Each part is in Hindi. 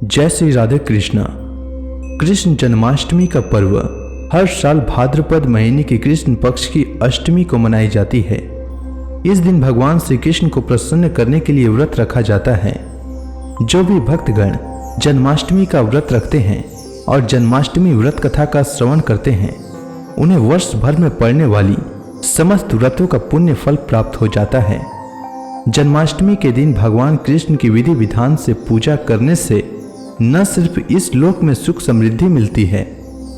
जय श्री राधे कृष्णा। कृष्ण जन्माष्टमी का पर्व हर साल भाद्रपद महीने की कृष्ण पक्ष की अष्टमी को मनाई जाती है। इस दिन भगवान श्री कृष्ण को प्रसन्न करने के लिए व्रत रखा जाता है। जो भी भक्तगण जन्माष्टमी का व्रत रखते हैं और जन्माष्टमी व्रत कथा का श्रवण करते हैं, उन्हें वर्ष भर में पड़ने वाली समस्त व्रतों का पुण्य फल प्राप्त हो जाता है। जन्माष्टमी के दिन भगवान कृष्ण की विधि विधान से पूजा करने से न सिर्फ इस लोक में सुख समृद्धि मिलती है,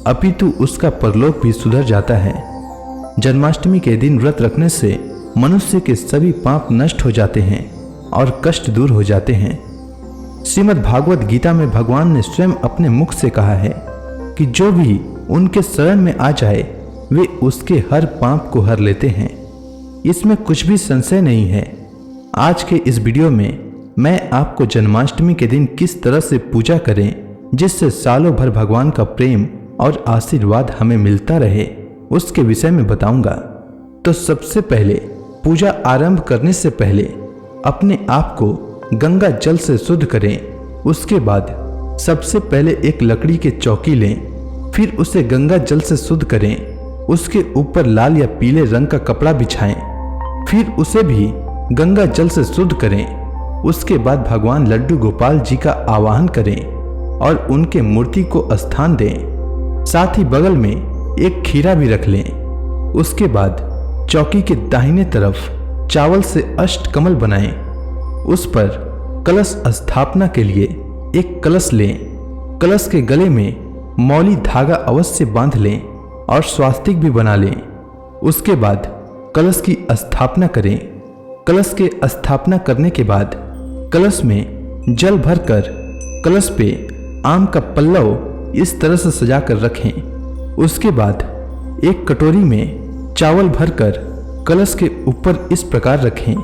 अपितु उसका परलोक भी सुधर जाता है। जन्माष्टमी के दिन व्रत रखने से मनुष्य के सभी पाप नष्ट हो जाते हैं और कष्ट दूर हो जाते हैं। श्रीमद् भागवत गीता में भगवान ने स्वयं अपने मुख से कहा है कि जो भी उनके शरण में आ जाए वे उसके हर पाप को हर लेते हैं। इसमें कुछ भी संशय नहीं है। आज के इस वीडियो में मैं आपको जन्माष्टमी के दिन किस तरह से पूजा करें जिससे सालों भर भगवान का प्रेम और आशीर्वाद हमें मिलता रहे, उसके विषय में बताऊंगा। तो सबसे पहले पूजा आरंभ करने से पहले अपने आप को गंगा जल से शुद्ध करें। उसके बाद सबसे पहले एक लकड़ी की चौकी लें, फिर उसे गंगा जल से शुद्ध करें। उसके ऊपर लाल या पीले रंग का कपड़ा बिछाएं, फिर उसे भी गंगा जल से शुद्ध करें। उसके बाद भगवान लड्डू गोपाल जी का आवाहन करें और उनके मूर्ति को स्थान दें। साथ ही बगल में एक खीरा भी रख लें। उसके बाद चौकी के दाहिने तरफ चावल से अष्टकमल बनाएं। उस पर कलश स्थापना के लिए एक कलश लें। कलश के गले में मौली धागा अवश्य बांध लें और स्वास्तिक भी बना लें। उसके बाद कलश की स्थापना करें। कलश के स्थापना करने के बाद कलश में जल भरकर कलश पे आम का पल्लव इस तरह से सजा कर रखें। उसके बाद एक कटोरी में चावल भरकर कलश के ऊपर इस प्रकार रखें।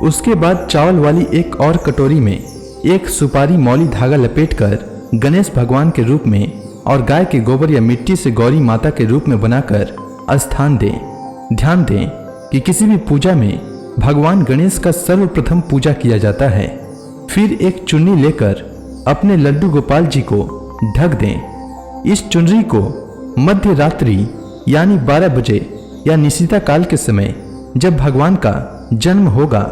उसके बाद चावल वाली एक और कटोरी में एक सुपारी मौली धागा लपेटकर गणेश भगवान के रूप में और गाय के गोबर या मिट्टी से गौरी माता के रूप में बनाकर स्थान दें। ध्यान दें कि किसी भी पूजा में भगवान गणेश का सर्वप्रथम पूजा किया जाता है। फिर एक चुन्नी लेकर अपने लड्डू गोपाल जी को ढक दें। इस चुनरी को मध्य रात्रि यानी 12 बजे या निशिता काल के समय जब भगवान का जन्म होगा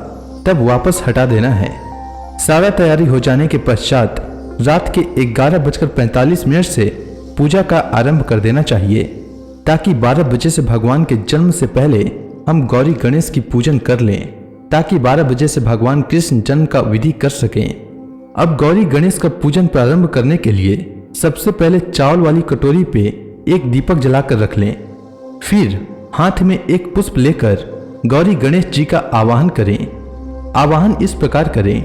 तब वापस हटा देना है। सारा तैयारी हो जाने के पश्चात रात के 11:45 से पूजा का आरंभ कर देना चाहिए, ताकि 12 बजे से भगवान के जन्म से पहले हम गौरी गणेश की पूजन कर लें, ताकि 12 बजे से भगवान कृष्ण जन्म का विधि कर सकें। अब गौरी गणेश का पूजन प्रारंभ करने के लिए सबसे पहले चावल वाली कटोरी पे एक दीपक जलाकर रख लें। फिर हाथ में एक पुष्प लेकर गौरी गणेश जी का आवाहन करें। आवाहन इस प्रकार करें: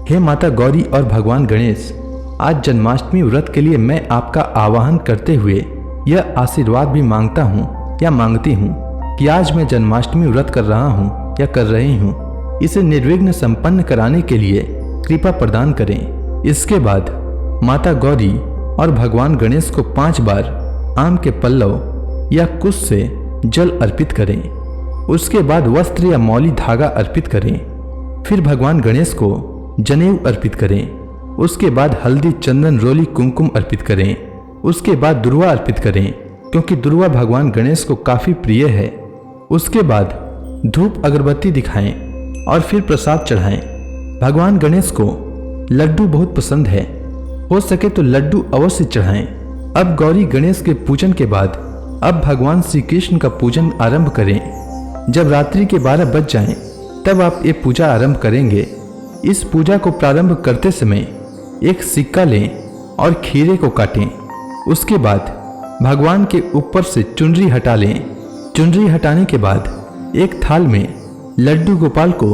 हे माता गौरी और भगवान गणेश, आज जन्माष्टमी व्रत के लिए मैं आपका आवाहन करते हुए यह आशीर्वाद भी मांगता हूँ या मांगती हूँ कि आज मैं जन्माष्टमी व्रत कर रहा हूँ या कर रही हूँ, इसे निर्विघ्न संपन्न कराने के लिए कृपा प्रदान करें। इसके बाद माता गौरी और भगवान गणेश को 5 बार आम के पल्लव या कुश से जल अर्पित करें। उसके बाद वस्त्र या मौली धागा अर्पित करें। फिर भगवान गणेश को जनेऊ अर्पित करें। उसके बाद हल्दी चंदन रोली कुमकुम अर्पित करें। उसके बाद दुर्वा अर्पित करें, क्योंकि दुर्वा भगवान गणेश को काफ़ी प्रिय है। उसके बाद धूप अगरबत्ती दिखाएं और फिर प्रसाद चढ़ाएं। भगवान गणेश को लड्डू बहुत पसंद है, हो सके तो लड्डू अवश्य चढ़ाएं। अब गौरी गणेश के पूजन के बाद अब भगवान श्री कृष्ण का पूजन आरंभ करें। जब रात्रि के 12 बज जाएं, तब आप ये पूजा आरंभ करेंगे। इस पूजा को प्रारंभ करते समय एक सिक्का लें और खीरे को काटें। उसके बाद भगवान के ऊपर से चुनरी हटा लें। चुनरी हटाने के बाद एक थाल में लड्डू गोपाल को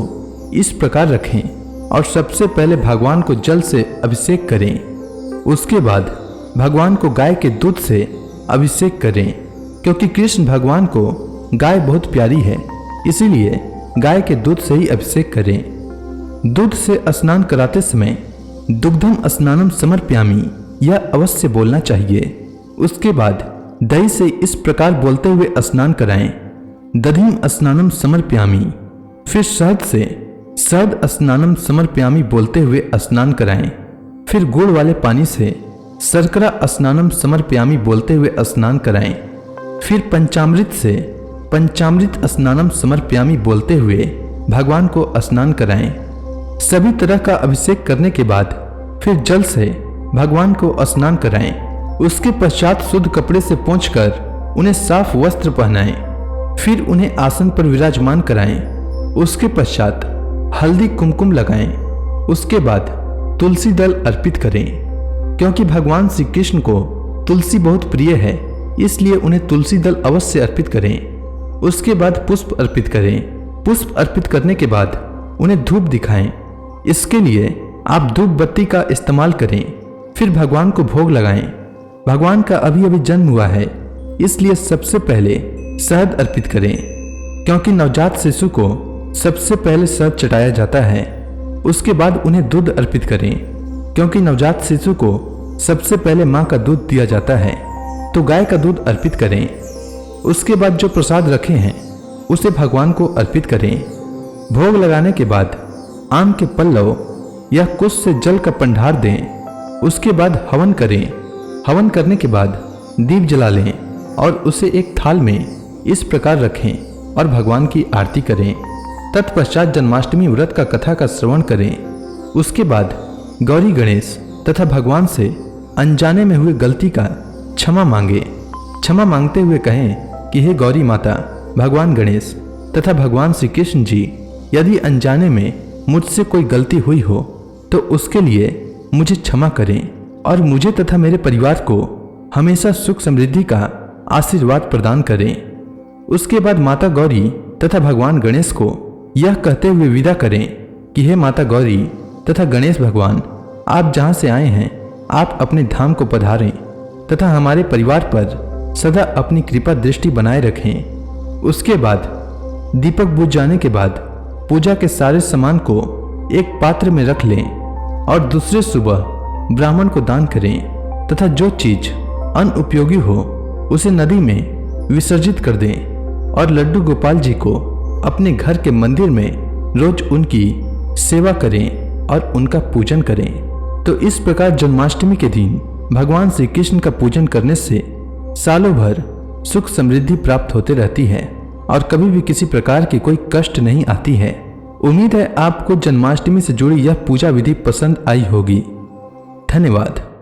इस प्रकार रखें और सबसे पहले भगवान को जल से अभिषेक करें। उसके बाद भगवान को गाय के दूध से अभिषेक करें, क्योंकि कृष्ण भगवान को गाय बहुत प्यारी है, इसीलिए गाय के दूध से ही अभिषेक करें। दूध से स्नान कराते समय दुग्धम स्नानम समर्पयामि यह अवश्य बोलना चाहिए। उसके बाद दही से इस प्रकार बोलते हुए स्नान कराएं: दधिम स्नानम समर्पयामि। फिर शहद से शहद स्नानम समर्पयामि बोलते हुए स्नान कराएं। फिर गुड़ वाले पानी से शर्करा स्नानम समर्पयामि बोलते हुए स्नान कराएं। फिर पंचामृत से पंचामृत स्नानम समर्पयामि बोलते हुए भगवान को स्नान कराएं। सभी तरह का अभिषेक करने के बाद फिर जल से भगवान को स्नान कराएं। उसके पश्चात शुद्ध कपड़े से पोंछकर उन्हें साफ वस्त्र पहनाएं। फिर उन्हें आसन पर विराजमान कराएं। उसके पश्चात हल्दी कुमकुम लगाएं। उसके बाद तुलसी दल अर्पित करें। क्योंकि भगवान श्री कृष्ण को तुलसी बहुत प्रिय है, इसलिए उन्हें तुलसी दल अवश्य अर्पित करें। उसके बाद पुष्प अर्पित करें। पुष्प अर्पित करने के बाद उन्हें धूप दिखाएं। इसके लिए आप धूप बत्ती का इस्तेमाल करें। फिर भगवान को भोग लगाएं। भगवान का अभी अभी जन्म हुआ है, इसलिए सबसे पहले शहद अर्पित करें। क्योंकि नवजात शिशु को सबसे पहले शहद चटाया जाता है। उसके बाद उन्हें दूध अर्पित करें। क्योंकि नवजात शिशु को सबसे पहले माँ का दूध दिया जाता है, तो गाय का दूध अर्पित करें। उसके बाद जो प्रसाद रखे हैं उसे भगवान को अर्पित करें। भोग लगाने के बाद आम के पल्लव या कुश से जल का पंडार दें। उसके बाद हवन करें। हवन करने के बाद दीप जला लें और उसे एक थाल में इस प्रकार रखें और भगवान की आरती करें। तत्पश्चात जन्माष्टमी व्रत का कथा का श्रवण करें। उसके बाद गौरी गणेश तथा भगवान से अनजाने में हुई गलती का क्षमा मांगे। क्षमा मांगते हुए कहें कि हे गौरी माता, भगवान गणेश तथा भगवान श्री कृष्ण जी, यदि अनजाने में मुझसे कोई गलती हुई हो तो उसके लिए मुझे क्षमा करें और मुझे तथा मेरे परिवार को हमेशा सुख समृद्धि का आशीर्वाद प्रदान करें। उसके बाद माता गौरी तथा भगवान गणेश को यह कहते हुए विदा करें कि हे माता गौरी तथा गणेश भगवान, आप जहाँ से आए हैं आप अपने धाम को पधारें तथा हमारे परिवार पर सदा अपनी कृपा दृष्टि बनाए रखें। उसके बाद दीपक बुझ जाने के बाद पूजा के सारे सामान को एक पात्र में रख लें और दूसरे सुबह ब्राह्मण को दान करें तथा जो चीज अनुपयोगी हो उसे नदी में विसर्जित कर दें और लड्डू गोपाल जी को अपने घर के मंदिर में रोज उनकी सेवा करें और उनका पूजन करें। तो इस प्रकार जन्माष्टमी के दिन भगवान श्री कृष्ण का पूजन करने से सालों भर सुख समृद्धि प्राप्त होते रहती है और कभी भी किसी प्रकार की कोई कष्ट नहीं आती है। उम्मीद है आपको जन्माष्टमी से जुड़ी यह पूजा विधि पसंद आई होगी। धन्यवाद।